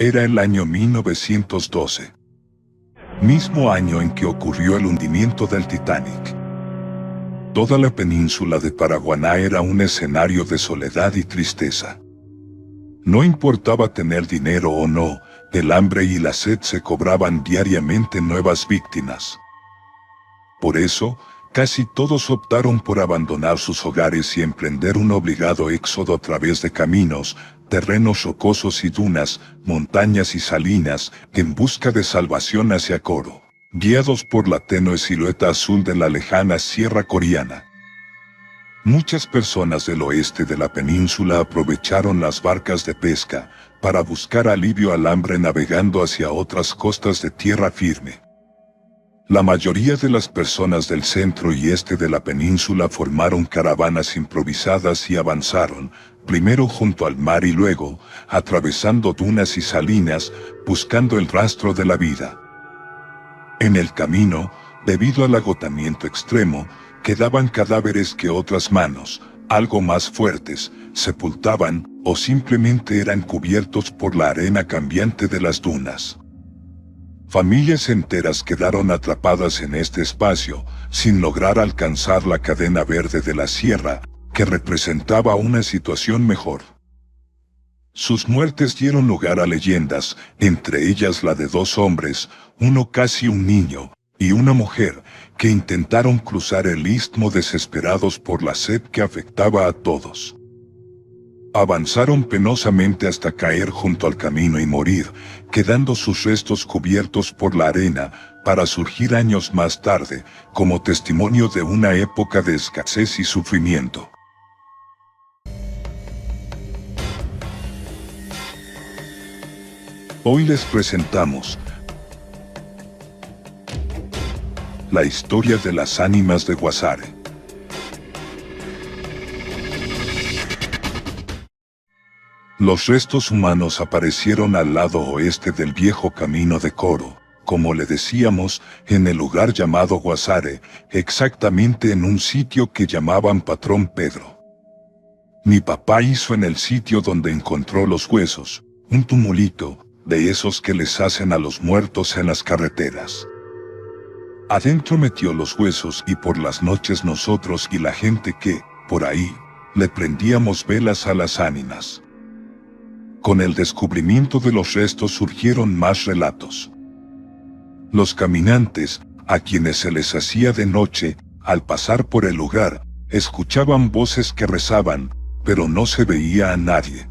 Era el año 1912. Mismo año en que ocurrió el hundimiento del Titanic. Toda la península de Paraguaná era un escenario de soledad y tristeza. No importaba tener dinero o no, el hambre y la sed se cobraban diariamente nuevas víctimas. Por eso, casi todos optaron por abandonar sus hogares y emprender un obligado éxodo a través de caminos, terrenos rocosos y dunas, montañas y salinas, en busca de salvación hacia Coro, guiados por la tenue silueta azul de la lejana Sierra Coreana. Muchas personas del oeste de la península aprovecharon las barcas de pesca para buscar alivio al hambre navegando hacia otras costas de tierra firme. La mayoría de las personas del centro y este de la península formaron caravanas improvisadas y avanzaron, primero junto al mar y luego, atravesando dunas y salinas, buscando el rastro de la vida. En el camino, debido al agotamiento extremo, quedaban cadáveres que otras manos, algo más fuertes, sepultaban o simplemente eran cubiertos por la arena cambiante de las dunas. Familias enteras quedaron atrapadas en este espacio, sin lograr alcanzar la cadena verde de la sierra, que representaba una situación mejor. Sus muertes dieron lugar a leyendas, entre ellas la de dos hombres, uno casi un niño, y una mujer, que intentaron cruzar el istmo desesperados por la sed que afectaba a todos. Avanzaron penosamente hasta caer junto al camino y morir, quedando sus restos cubiertos por la arena, para surgir años más tarde, como testimonio de una época de escasez y sufrimiento. Hoy les presentamos la historia de las ánimas de Guasare. Los restos humanos aparecieron al lado oeste del viejo camino de Coro, como le decíamos, en el lugar llamado Guasare, exactamente en un sitio que llamaban Patrón Pedro. Mi papá hizo en el sitio donde encontró los huesos, un tumulito, de esos que les hacen a los muertos en las carreteras. Adentro metió los huesos y por las noches nosotros y la gente que, por ahí, le prendíamos velas a las ánimas. Con el descubrimiento de los restos surgieron más relatos. Los caminantes, a quienes se les hacía de noche, al pasar por el lugar, escuchaban voces que rezaban, pero no se veía a nadie.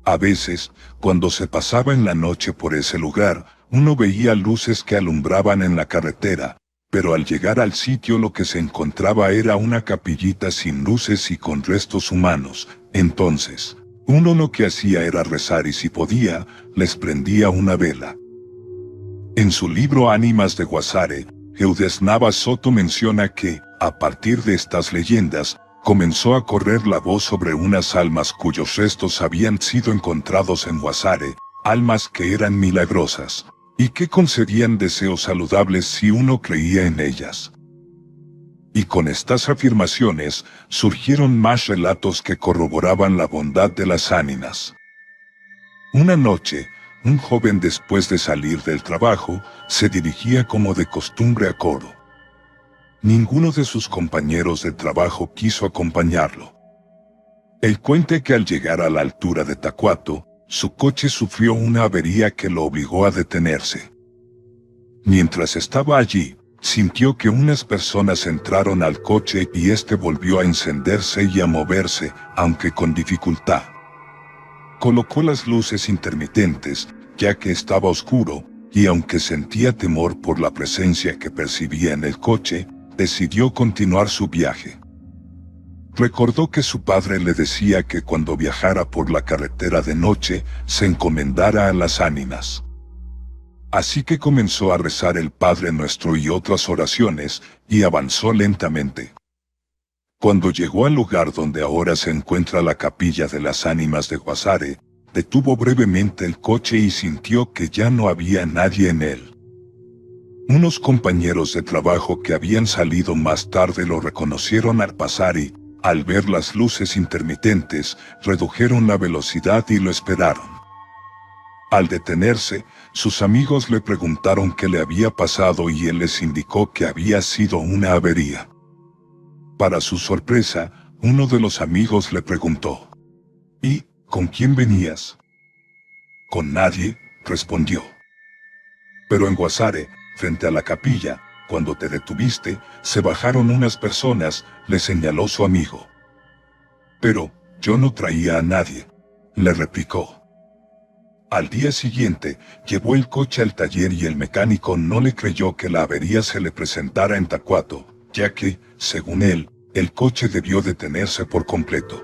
A veces, cuando se pasaba en la noche por ese lugar, uno veía luces que alumbraban en la carretera, pero al llegar al sitio lo que se encontraba era una capillita sin luces y con restos humanos. Entonces, uno lo que hacía era rezar y si podía, les prendía una vela. En su libro Ánimas de Guasare, Eudes Navas Soto menciona que, a partir de estas leyendas, comenzó a correr la voz sobre unas almas cuyos restos habían sido encontrados en Guasare, almas que eran milagrosas, y que concedían deseos saludables si uno creía en ellas. Y con estas afirmaciones, surgieron más relatos que corroboraban la bondad de las ánimas. Una noche, un joven después de salir del trabajo, se dirigía como de costumbre a Coro. Ninguno de sus compañeros de trabajo quiso acompañarlo. Él cuenta que al llegar a la altura de Tacuato, su coche sufrió una avería que lo obligó a detenerse. Mientras estaba allí, sintió que unas personas entraron al coche y este volvió a encenderse y a moverse, aunque con dificultad. Colocó las luces intermitentes, ya que estaba oscuro, y aunque sentía temor por la presencia que percibía en el coche, decidió continuar su viaje. Recordó que su padre le decía que cuando viajara por la carretera de noche, se encomendara a las ánimas. Así que comenzó a rezar el Padre Nuestro y otras oraciones, y avanzó lentamente. Cuando llegó al lugar donde ahora se encuentra la capilla de las ánimas de Guasare, detuvo brevemente el coche y sintió que ya no había nadie en él. Unos compañeros de trabajo que habían salido más tarde lo reconocieron al pasar y, al ver las luces intermitentes, redujeron la velocidad y lo esperaron. Al detenerse, sus amigos le preguntaron qué le había pasado y él les indicó que había sido una avería. Para su sorpresa, uno de los amigos le preguntó: ¿Y con quién venías? Con nadie, respondió. Pero en Guasare, frente a la capilla, cuando te detuviste, se bajaron unas personas, le señaló su amigo. Pero yo no traía a nadie, le replicó. Al día siguiente, llevó el coche al taller y el mecánico no le creyó que la avería se le presentara en Tacuato, ya que, según él, el coche debió detenerse por completo.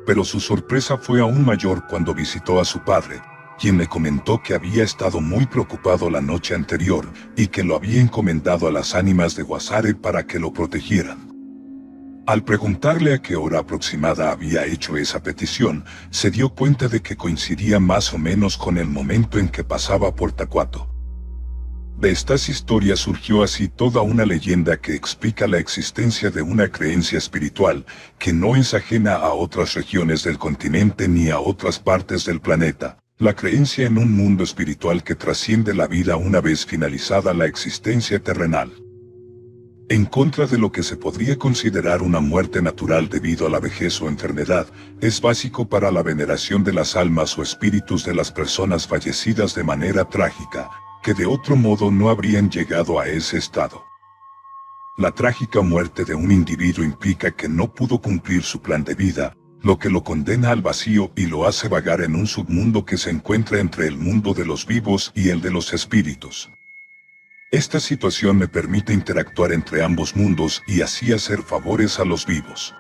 Pero su sorpresa fue aún mayor cuando visitó a su padre, quien le comentó que había estado muy preocupado la noche anterior y que lo había encomendado a las ánimas de Guasare para que lo protegieran. Al preguntarle a qué hora aproximada había hecho esa petición, se dio cuenta de que coincidía más o menos con el momento en que pasaba por Tacuato. De estas historias surgió así toda una leyenda que explica la existencia de una creencia espiritual que no es ajena a otras regiones del continente ni a otras partes del planeta, la creencia en un mundo espiritual que trasciende la vida una vez finalizada la existencia terrenal. En contra de lo que se podría considerar una muerte natural debido a la vejez o enfermedad, es básico para la veneración de las almas o espíritus de las personas fallecidas de manera trágica, que de otro modo no habrían llegado a ese estado. La trágica muerte de un individuo implica que no pudo cumplir su plan de vida, lo que lo condena al vacío y lo hace vagar en un submundo que se encuentra entre el mundo de los vivos y el de los espíritus. Esta situación me permite interactuar entre ambos mundos y así hacer favores a los vivos.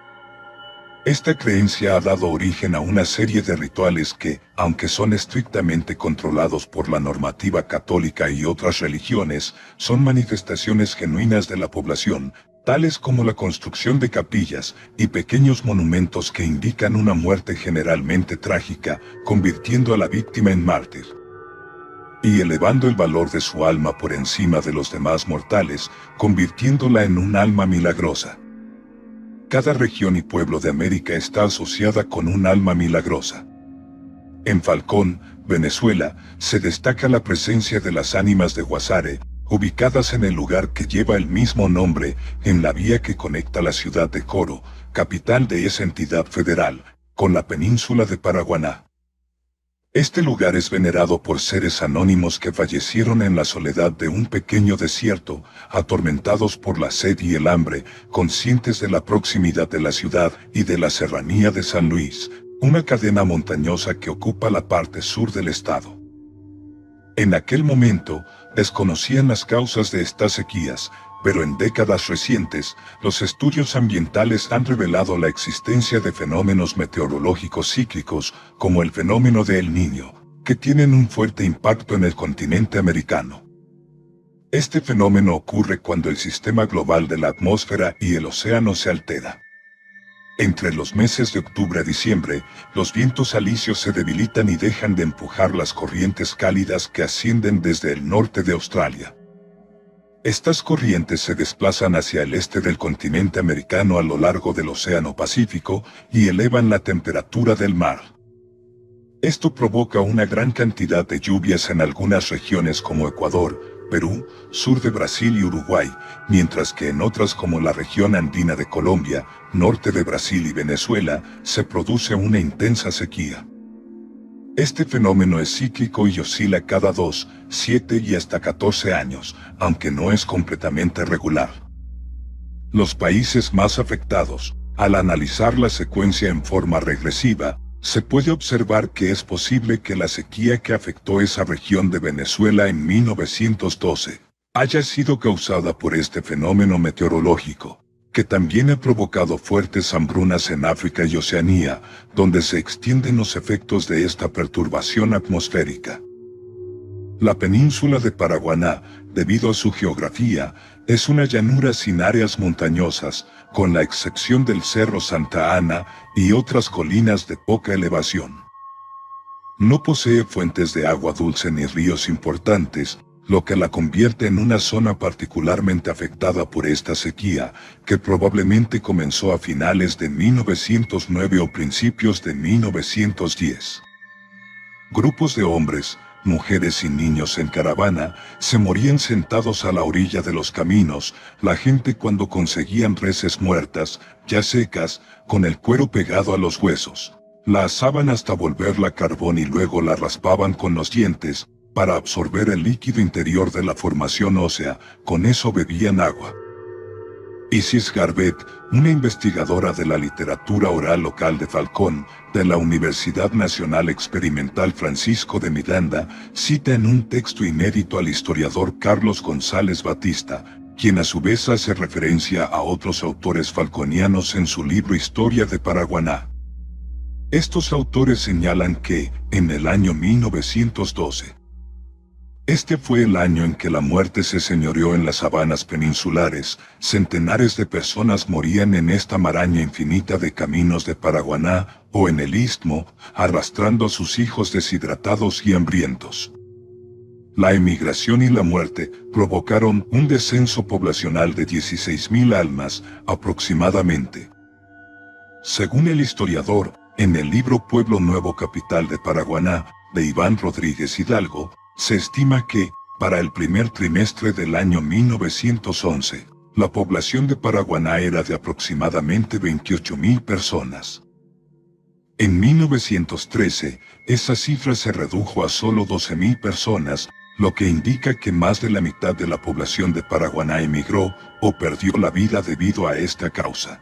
Esta creencia ha dado origen a una serie de rituales que, aunque son estrictamente controlados por la normativa católica y otras religiones, son manifestaciones genuinas de la población, tales como la construcción de capillas y pequeños monumentos que indican una muerte generalmente trágica, convirtiendo a la víctima en mártir y elevando el valor de su alma por encima de los demás mortales, convirtiéndola en un alma milagrosa. Cada región y pueblo de América está asociada con un alma milagrosa. En Falcón, Venezuela, se destaca la presencia de las ánimas de Guasare, ubicadas en el lugar que lleva el mismo nombre, en la vía que conecta la ciudad de Coro, capital de esa entidad federal, con la península de Paraguaná. Este lugar es venerado por seres anónimos que fallecieron en la soledad de un pequeño desierto, atormentados por la sed y el hambre, conscientes de la proximidad de la ciudad y de la serranía de San Luis, una cadena montañosa que ocupa la parte sur del estado. En aquel momento, desconocían las causas de estas sequías, pero en décadas recientes, los estudios ambientales han revelado la existencia de fenómenos meteorológicos cíclicos, como el fenómeno de El Niño, que tienen un fuerte impacto en el continente americano. Este fenómeno ocurre cuando el sistema global de la atmósfera y el océano se altera. Entre los meses de octubre a diciembre, los vientos alisios se debilitan y dejan de empujar las corrientes cálidas que ascienden desde el norte de Australia. Estas corrientes se desplazan hacia el este del continente americano a lo largo del Océano Pacífico y elevan la temperatura del mar. Esto provoca una gran cantidad de lluvias en algunas regiones como Ecuador, Perú, sur de Brasil y Uruguay, mientras que en otras como la región andina de Colombia, norte de Brasil y Venezuela, se produce una intensa sequía. Este fenómeno es cíclico y oscila cada 2, 7 y hasta 14 años, aunque no es completamente regular. Los países más afectados, al analizar la secuencia en forma regresiva, se puede observar que es posible que la sequía que afectó esa región de Venezuela en 1912 haya sido causada por este fenómeno meteorológico, que también ha provocado fuertes hambrunas en África y Oceanía, donde se extienden los efectos de esta perturbación atmosférica. La península de Paraguaná, debido a su geografía, es una llanura sin áreas montañosas, con la excepción del Cerro Santa Ana y otras colinas de poca elevación. No posee fuentes de agua dulce ni ríos importantes, lo que la convierte en una zona particularmente afectada por esta sequía, que probablemente comenzó a finales de 1909 o principios de 1910. Grupos de hombres, mujeres y niños en caravana se morían sentados a la orilla de los caminos. La gente, cuando conseguían reses muertas, ya secas, con el cuero pegado a los huesos, la asaban hasta volverla carbón y luego la raspaban con los dientes para absorber el líquido interior de la formación ósea. Con eso bebían agua. Isis Garbett, una investigadora de la literatura oral local de Falcón, de la Universidad Nacional Experimental Francisco de Miranda, cita en un texto inédito al historiador Carlos González Batista, quien a su vez hace referencia a otros autores falconianos en su libro Historia de Paraguaná. Estos autores señalan que, en el año 1912, este fue el año en que la muerte se señoreó en las sabanas peninsulares. Centenares de personas morían en esta maraña infinita de caminos de Paraguaná o en el istmo, arrastrando a sus hijos deshidratados y hambrientos. La emigración y la muerte provocaron un descenso poblacional de 16.000 almas, aproximadamente. Según el historiador, en el libro Pueblo Nuevo Capital de Paraguaná, de Iván Rodríguez Hidalgo, se estima que, para el primer trimestre del año 1911, la población de Paraguaná era de aproximadamente 28.000 personas. En 1913, esa cifra se redujo a solo 12.000 personas, lo que indica que más de la mitad de la población de Paraguaná emigró o perdió la vida debido a esta causa.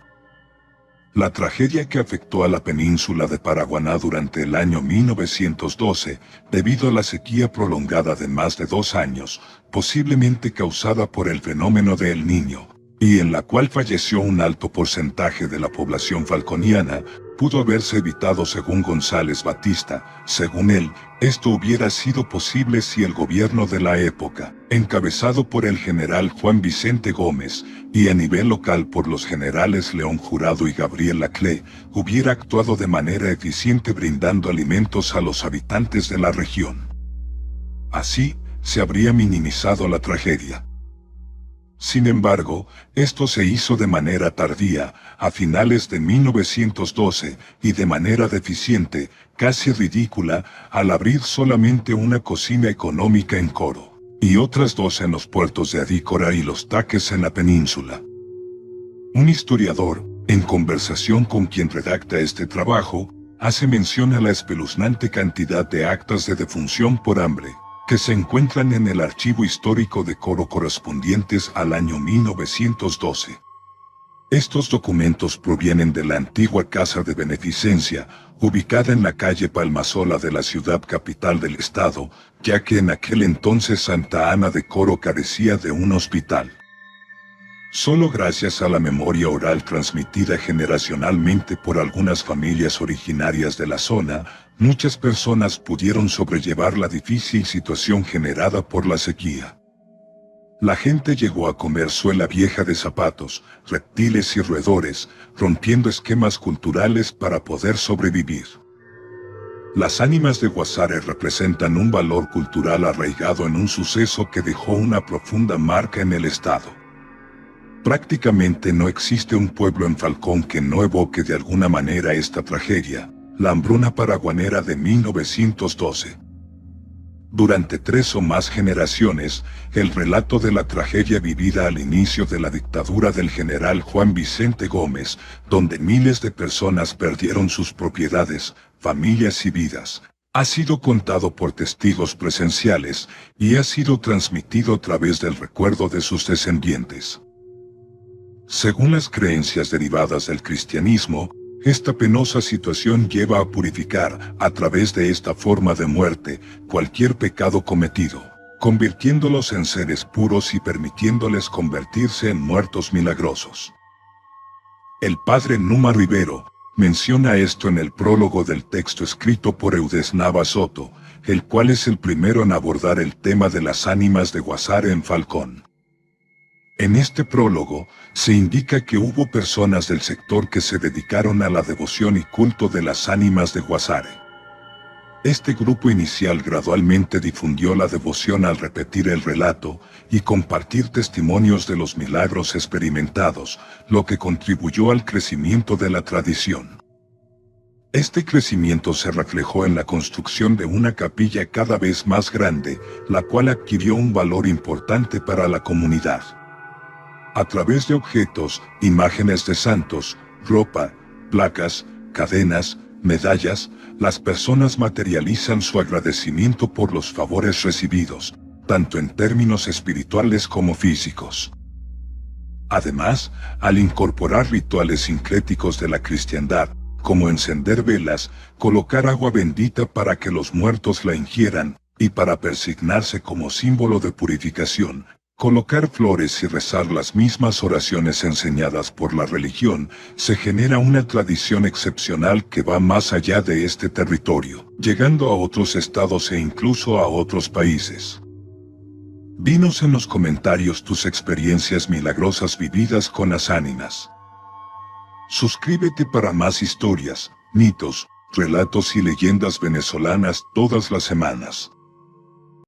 La tragedia que afectó a la península de Paraguaná durante el año 1912, debido a la sequía prolongada de más de 2 años, posiblemente causada por el fenómeno de El Niño, y en la cual falleció un alto porcentaje de la población falconiana, pudo haberse evitado según González Batista. Según él, esto hubiera sido posible si el gobierno de la época, encabezado por el general Juan Vicente Gómez, y a nivel local por los generales León Jurado y Gabriel Laclé, hubiera actuado de manera eficiente brindando alimentos a los habitantes de la región. Así, se habría minimizado la tragedia. Sin embargo, esto se hizo de manera tardía, a finales de 1912, y de manera deficiente, casi ridícula, al abrir solamente una cocina económica en Coro, y otras 2 en los puertos de Adícora y Los Taques en la península. Un historiador, en conversación con quien redacta este trabajo, hace mención a la espeluznante cantidad de actas de defunción por hambre que se encuentran en el archivo histórico de Coro correspondientes al año 1912. Estos documentos provienen de la antigua Casa de Beneficencia, ubicada en la calle Palmasola de la ciudad capital del estado, ya que en aquel entonces Santa Ana de Coro carecía de un hospital. Solo gracias a la memoria oral transmitida generacionalmente por algunas familias originarias de la zona, muchas personas pudieron sobrellevar la difícil situación generada por la sequía. La gente llegó a comer suela vieja de zapatos, reptiles y roedores, rompiendo esquemas culturales para poder sobrevivir. Las ánimas de Guasare representan un valor cultural arraigado en un suceso que dejó una profunda marca en el estado. Prácticamente no existe un pueblo en Falcón que no evoque de alguna manera esta tragedia, la hambruna paraguanera de 1912. Durante 3 o más generaciones, el relato de la tragedia vivida al inicio de la dictadura del general Juan Vicente Gómez, donde miles de personas perdieron sus propiedades, familias y vidas, ha sido contado por testigos presenciales y ha sido transmitido a través del recuerdo de sus descendientes. Según las creencias derivadas del cristianismo, esta penosa situación lleva a purificar, a través de esta forma de muerte, cualquier pecado cometido, convirtiéndolos en seres puros y permitiéndoles convertirse en muertos milagrosos. El padre Numa Rivero menciona esto en el prólogo del texto escrito por Eudes Nava Soto, el cual es el primero en abordar el tema de las ánimas de Guasare en Falcón. En este prólogo, se indica que hubo personas del sector que se dedicaron a la devoción y culto de las ánimas de Guasare. Este grupo inicial gradualmente difundió la devoción al repetir el relato y compartir testimonios de los milagros experimentados, lo que contribuyó al crecimiento de la tradición. Este crecimiento se reflejó en la construcción de una capilla cada vez más grande, la cual adquirió un valor importante para la comunidad. A través de objetos, imágenes de santos, ropa, placas, cadenas, medallas, las personas materializan su agradecimiento por los favores recibidos, tanto en términos espirituales como físicos. Además, al incorporar rituales sincréticos de la cristiandad, como encender velas, colocar agua bendita para que los muertos la ingieran, y para persignarse como símbolo de purificación, colocar flores y rezar las mismas oraciones enseñadas por la religión, se genera una tradición excepcional que va más allá de este territorio, llegando a otros estados e incluso a otros países. Dinos en los comentarios tus experiencias milagrosas vividas con las ánimas. Suscríbete para más historias, mitos, relatos y leyendas venezolanas todas las semanas.